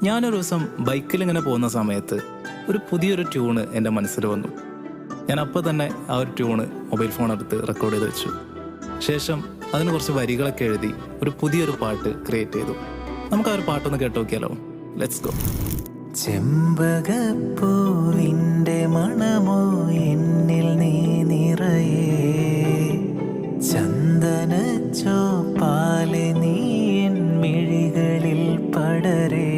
ഞാനൊരു ദിവസം ബൈക്കിൽ ഇങ്ങനെ പോകുന്ന സമയത്ത് ഒരു പുതിയൊരു ട്യൂണ് എൻ്റെ മനസ്സിൽ വന്നു. ഞാൻ അപ്പോൾ തന്നെ ആ ഒരു ട്യൂണ് മൊബൈൽ ഫോൺ എടുത്ത് റെക്കോർഡ് ചെയ്ത് വെച്ചു. ശേഷം അതിന് കുറച്ച് വരികളൊക്കെ എഴുതി ഒരു പുതിയൊരു പാട്ട് ക്രിയേറ്റ് ചെയ്തു. നമുക്ക് ആ ഒരു പാട്ടൊന്ന് കേട്ട് നോക്കിയാലോ? Let's go. ചെമ്പകപ്പൂവിൻ്റെ മണമോ എന്നിൽ നീ നിറയേ, ചന്ദനച്ചോപ്പാലെ നീ എൻ മിഴികളിൽ പടരേ,